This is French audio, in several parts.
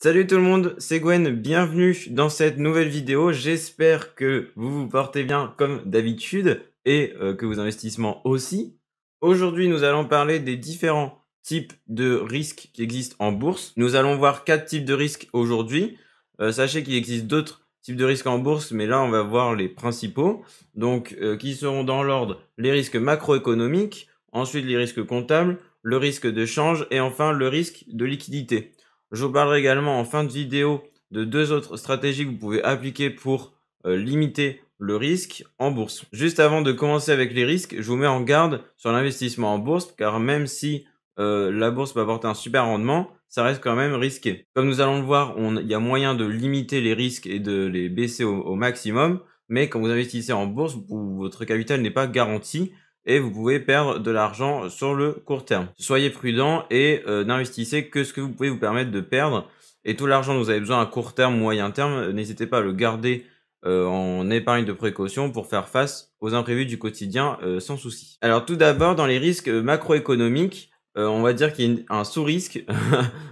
Salut tout le monde, c'est Gwen, bienvenue dans cette nouvelle vidéo. J'espère que vous vous portez bien comme d'habitude et que vos investissements aussi. Aujourd'hui, nous allons parler des différents types de risques qui existent en bourse. Nous allons voir 4 types de risques aujourd'hui. Sachez qu'il existe d'autres types de risques en bourse, mais là, on va voir les principaux. Donc, qui seront dans l'ordre les risques macroéconomiques, ensuite les risques comptables, le risque de change et enfin le risque de liquidité. Je vous parlerai également en fin de vidéo de 2 autres stratégies que vous pouvez appliquer pour limiter le risque en bourse. Juste avant de commencer avec les risques, je vous mets en garde sur l'investissement en bourse, car même si la bourse peut apporter un super rendement, ça reste quand même risqué. Comme nous allons le voir, il y a moyen de limiter les risques et de les baisser au maximum, mais quand vous investissez en bourse, votre capital n'est pas garanti et vous pouvez perdre de l'argent sur le court terme. Soyez prudent et n'investissez que ce que vous pouvez vous permettre de perdre. Et tout l'argent dont vous avez besoin à court terme, moyen terme, n'hésitez pas à le garder en épargne de précaution pour faire face aux imprévus du quotidien sans souci. Alors tout d'abord, dans les risques macroéconomiques, on va dire qu'il y a un sous-risque.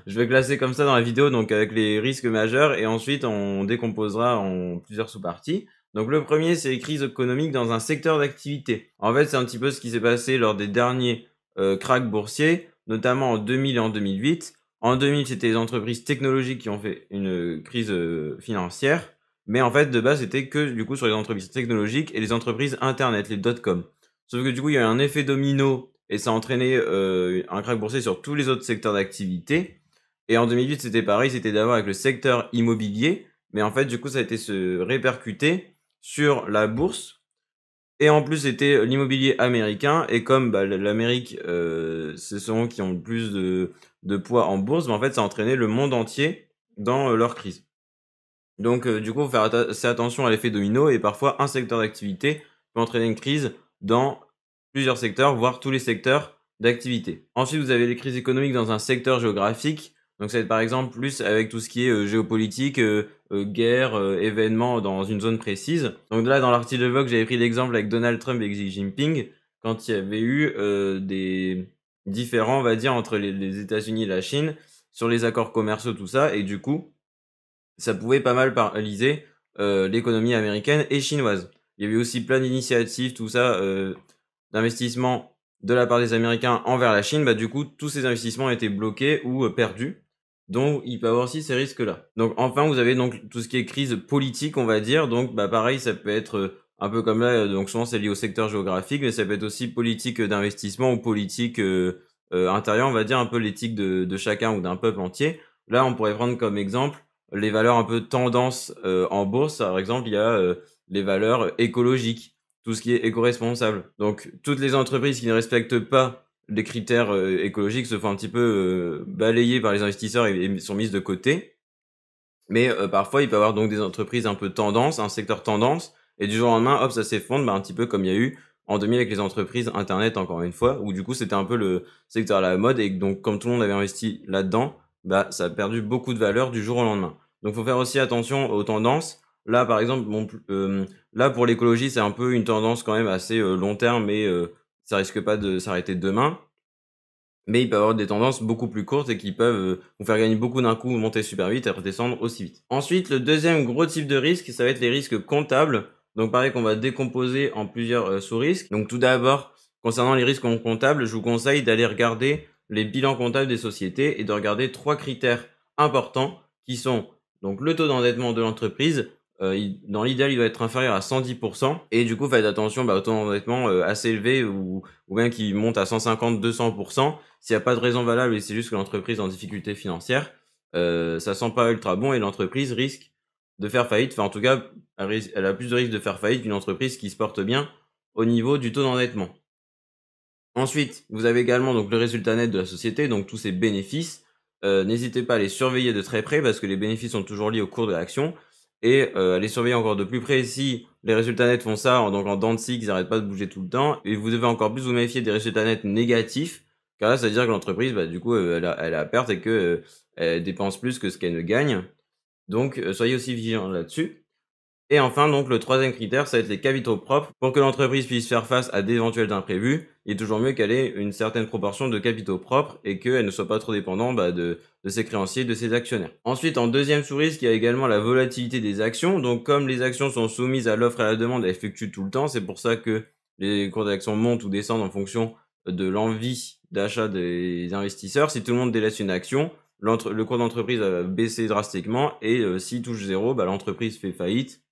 Je vais classer comme ça dans la vidéo, donc avec les risques majeurs, et ensuite on décomposera en plusieurs sous-parties. Donc le premier, c'est les crises économiques dans un secteur d'activité. En fait, c'est un petit peu ce qui s'est passé lors des derniers cracks boursiers, notamment en 2000 et en 2008. En 2000, c'était les entreprises technologiques qui ont fait une crise financière. Mais en fait, de base, c'était que du coup sur les entreprises technologiques et les entreprises internet, les dot-com. Sauf que du coup, il y a eu un effet domino et ça a entraîné un crack boursier sur tous les autres secteurs d'activité. Et en 2008, c'était pareil, c'était d'abord avec le secteur immobilier. Mais en fait, du coup, ça a été se répercuter sur la bourse. Et en plus, c'était l'immobilier américain. Et comme l'Amérique, ce sont eux qui ont le plus de poids en bourse, mais en fait, ça a entraîné le monde entier dans leur crise. Donc, du coup, faut faire assez attention à l'effet domino. Et parfois, un secteur d'activité peut entraîner une crise dans plusieurs secteurs, voire tous les secteurs d'activité. Ensuite, vous avez les crises économiques dans un secteur géographique. Donc ça va être par exemple plus avec tout ce qui est géopolitique, guerre, événements dans une zone précise. Donc là, dans l'article de Vogue, j'avais pris l'exemple avec Donald Trump et Xi Jinping, quand il y avait eu des différends, on va dire, entre les États-Unis et la Chine sur les accords commerciaux, tout ça. Et du coup, ça pouvait pas mal paralyser l'économie américaine et chinoise. Il y avait aussi plein d'initiatives, tout ça, d'investissement de la part des Américains envers la Chine. Bah, du coup, tous ces investissements étaient bloqués ou perdus. Donc, il peut y avoir aussi ces risques-là. Donc, enfin, vous avez donc tout ce qui est crise politique, on va dire. Donc, bah, pareil, ça peut être un peu comme là. Donc, souvent, c'est lié au secteur géographique, mais ça peut être aussi politique d'investissement ou politique intérieure, on va dire, un peu l'éthique de chacun ou d'un peuple entier. Là, on pourrait prendre comme exemple les valeurs un peu tendance en bourse. Par exemple, il y a les valeurs écologiques, tout ce qui est éco-responsable. Donc, toutes les entreprises qui ne respectent pas les critères écologiques se font un petit peu balayer par les investisseurs et sont mises de côté. Mais parfois, il peut y avoir donc des entreprises un peu tendance, un secteur tendance, et du jour au lendemain, hop, ça s'effondre, bah, un petit peu comme il y a eu en 2000 avec les entreprises Internet, encore une fois, où du coup, c'était un peu le secteur à la mode, et donc comme tout le monde avait investi là-dedans, bah, ça a perdu beaucoup de valeur du jour au lendemain. Donc, faut faire aussi attention aux tendances. Là, par exemple, bon, là, pour l'écologie, c'est un peu une tendance quand même assez long terme, mais ça risque pas de s'arrêter demain. Mais il peut y avoir des tendances beaucoup plus courtes et qui peuvent vous faire gagner beaucoup d'un coup, monter super vite et redescendre aussi vite. Ensuite, le deuxième gros type de risque, ça va être les risques comptables. Donc pareil qu'on va décomposer en plusieurs sous-risques. Donc tout d'abord, concernant les risques comptables, je vous conseille d'aller regarder les bilans comptables des sociétés et de regarder 3 critères importants qui sont donc le taux d'endettement de l'entreprise. Dans l'idéal, il doit être inférieur à 110%. Et du coup, faites attention au taux d'endettement assez élevé ou même qui monte à 150-200%. S'il n'y a pas de raison valable et c'est juste que l'entreprise est en difficulté financière, ça sent pas ultra bon et l'entreprise risque de faire faillite. Enfin, en tout cas, elle a plus de risque de faire faillite qu'une entreprise qui se porte bien au niveau du taux d'endettement. Ensuite, vous avez également donc le résultat net de la société, donc tous ses bénéfices. N'hésitez pas à les surveiller de très près parce que les bénéfices sont toujours liés au cours de l'action et à les surveiller encore de plus près si les résultats nets font ça, donc en dents de scie, qu'ils n'arrêtent pas de bouger tout le temps. Et vous devez encore plus vous méfier des résultats nets négatifs, car là, ça veut dire que l'entreprise, bah, du coup, elle a perte et que elle dépense plus que ce qu'elle ne gagne. Donc, soyez aussi vigilants là-dessus. Et enfin, donc le troisième critère, ça va être les capitaux propres. Pour que l'entreprise puisse faire face à d'éventuels imprévus, il est toujours mieux qu'elle ait une certaine proportion de capitaux propres et qu'elle ne soit pas trop dépendante de ses créanciers, de ses actionnaires. Ensuite, en deuxième sous-risque, il y a également la volatilité des actions. Donc comme les actions sont soumises à l'offre et à la demande, elles fluctuent tout le temps. C'est pour ça que les cours d'actions montent ou descendent en fonction de l'envie d'achat des investisseurs. Si tout le monde délaisse une action, le cours d'entreprise va baisser drastiquement et s'il touche zéro, l'entreprise fait faillite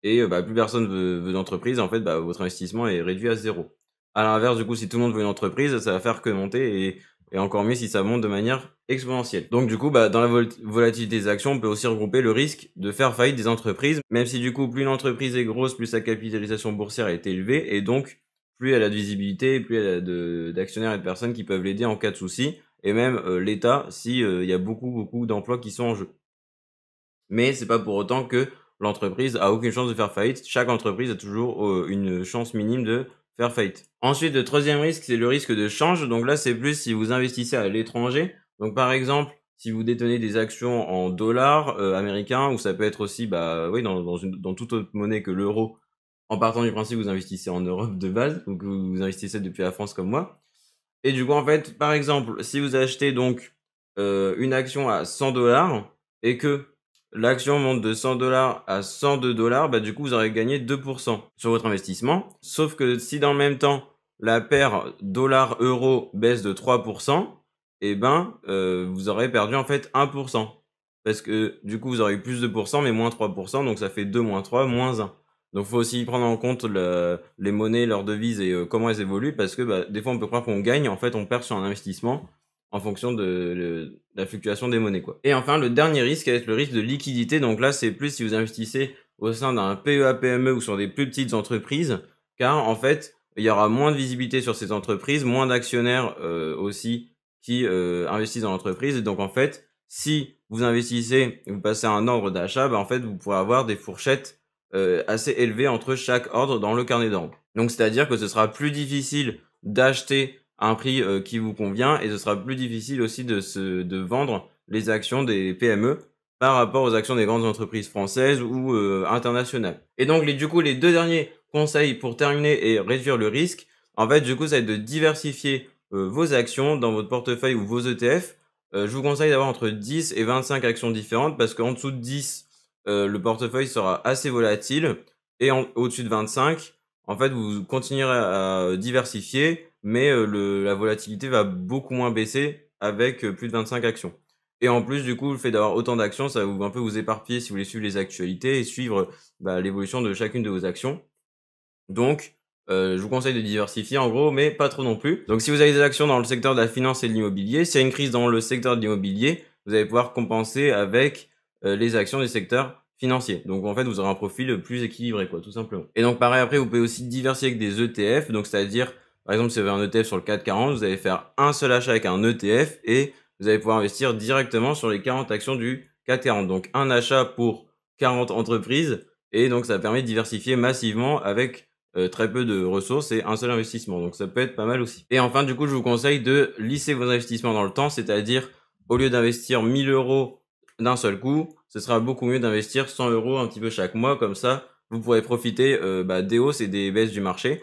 et plus personne veut d'entreprise. En fait, votre investissement est réduit à zéro. À l'inverse, du coup, si tout le monde veut une entreprise, ça va faire que monter et encore mieux si ça monte de manière exponentielle. Donc du coup, dans la volatilité des actions, on peut aussi regrouper le risque de faire faillite des entreprises, même si du coup, plus une entreprise est grosse, plus sa capitalisation boursière est élevée et donc plus elle a de visibilité, plus elle a d'actionnaires et de personnes qui peuvent l'aider en cas de souci, et même l'État si il y a beaucoup d'emplois qui sont en jeu. Mais c'est pas pour autant que l'entreprise a aucune chance de faire faillite. Chaque entreprise a toujours une chance minime de faire faillite. Ensuite, le troisième risque, c'est le risque de change. Donc là, c'est plus si vous investissez à l'étranger. Donc par exemple, si vous détenez des actions en dollars américains, ou ça peut être aussi oui, dans toute autre monnaie que l'euro, en partant du principe que vous investissez en Europe de base, ou que vous investissez depuis la France comme moi. Et du coup, en fait, par exemple, si vous achetez donc une action à 100 $ et que l'action monte de 100 $ à 102 $, du coup, vous aurez gagné 2% sur votre investissement. Sauf que si dans le même temps, la paire dollar-euro baisse de 3%, vous aurez perdu en fait 1%. Parce que du coup, vous aurez eu plus de pourcents, mais moins 3%, donc ça fait 2 moins 3, moins 1. Donc il faut aussi prendre en compte les monnaies, leurs devises et comment elles évoluent, parce que des fois on peut croire qu'on gagne, en fait on perd sur un investissement en fonction de la fluctuation des monnaies, quoi. Et enfin, le dernier risque va être le risque de liquidité. Donc là, c'est plus si vous investissez au sein d'un PEA-PME ou sur des plus petites entreprises, car en fait, il y aura moins de visibilité sur ces entreprises, moins d'actionnaires aussi qui investissent dans l'entreprise. Et donc en fait, si vous investissez et vous passez à un ordre d'achat, en fait, vous pourrez avoir des fourchettes assez élevées entre chaque ordre dans le carnet d'ordre. Donc c'est-à-dire que ce sera plus difficile d'acheter à un prix qui vous convient et ce sera plus difficile aussi de vendre les actions des PME par rapport aux actions des grandes entreprises françaises ou internationales. Et donc du coup, les deux derniers conseils pour terminer et réduire le risque, en fait, du coup, ça va être de diversifier vos actions dans votre portefeuille ou vos ETF. Je vous conseille d'avoir entre 10 et 25 actions différentes parce qu'en dessous de 10, le portefeuille sera assez volatile et au-dessus de 25, en fait, vous continuerez à diversifier, mais la volatilité va beaucoup moins baisser avec plus de 25 actions. Et en plus, du coup, le fait d'avoir autant d'actions, ça va un peu vous éparpiller si vous voulez suivre les actualités et suivre l'évolution de chacune de vos actions. Donc, je vous conseille de diversifier en gros, mais pas trop non plus. Donc si vous avez des actions dans le secteur de la finance et de l'immobilier, s'il y a une crise dans le secteur de l'immobilier, vous allez pouvoir compenser avec les actions du secteur financier. Donc en fait, vous aurez un profil plus équilibré, quoi, tout simplement. Et donc pareil, après, vous pouvez aussi diversifier avec des ETF. Donc c'est-à-dire, par exemple, si vous avez un ETF sur le CAC 40, vous allez faire un seul achat avec un ETF et vous allez pouvoir investir directement sur les 40 actions du CAC 40. Donc un achat pour 40 entreprises et donc ça permet de diversifier massivement avec très peu de ressources et un seul investissement. Donc ça peut être pas mal aussi. Et enfin, du coup, je vous conseille de lisser vos investissements dans le temps, c'est-à-dire au lieu d'investir 1000 € d'un seul coup, ce sera beaucoup mieux d'investir 100 € un petit peu chaque mois. Comme ça, vous pourrez profiter des hausses et des baisses du marché.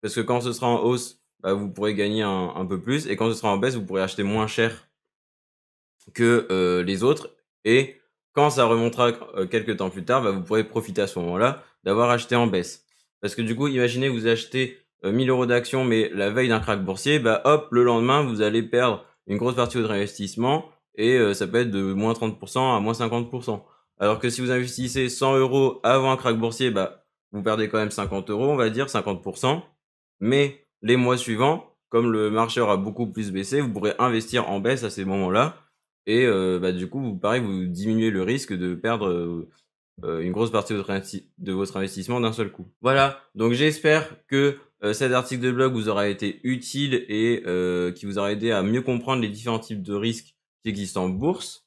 Parce que quand ce sera en hausse, vous pourrez gagner un peu plus. Et quand ce sera en baisse, vous pourrez acheter moins cher que les autres. Et quand ça remontera quelques temps plus tard, vous pourrez profiter à ce moment-là d'avoir acheté en baisse. Parce que du coup, imaginez vous achetez 1000 € d'actions, mais la veille d'un krach boursier, hop, le lendemain, vous allez perdre une grosse partie de votre investissement et ça peut être de moins 30% à moins 50%. Alors que si vous investissez 100 € avant un krach boursier, vous perdez quand même 50 €, on va dire 50%. Mais les mois suivants, comme le marché aura beaucoup plus baissé, vous pourrez investir en baisse à ces moments-là et du coup, pareil, vous diminuez le risque de perdre une grosse partie de votre investissement d'un seul coup. Voilà, donc j'espère que cet article de blog vous aura été utile et qui vous aura aidé à mieux comprendre les différents types de risques qui existent en bourse.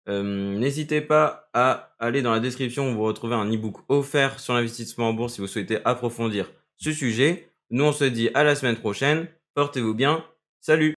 N'hésitez pas à aller dans la description où vous retrouvez un e-book offert sur l'investissement en bourse si vous souhaitez approfondir ce sujet. Nous, on se dit à la semaine prochaine. Portez-vous bien. Salut!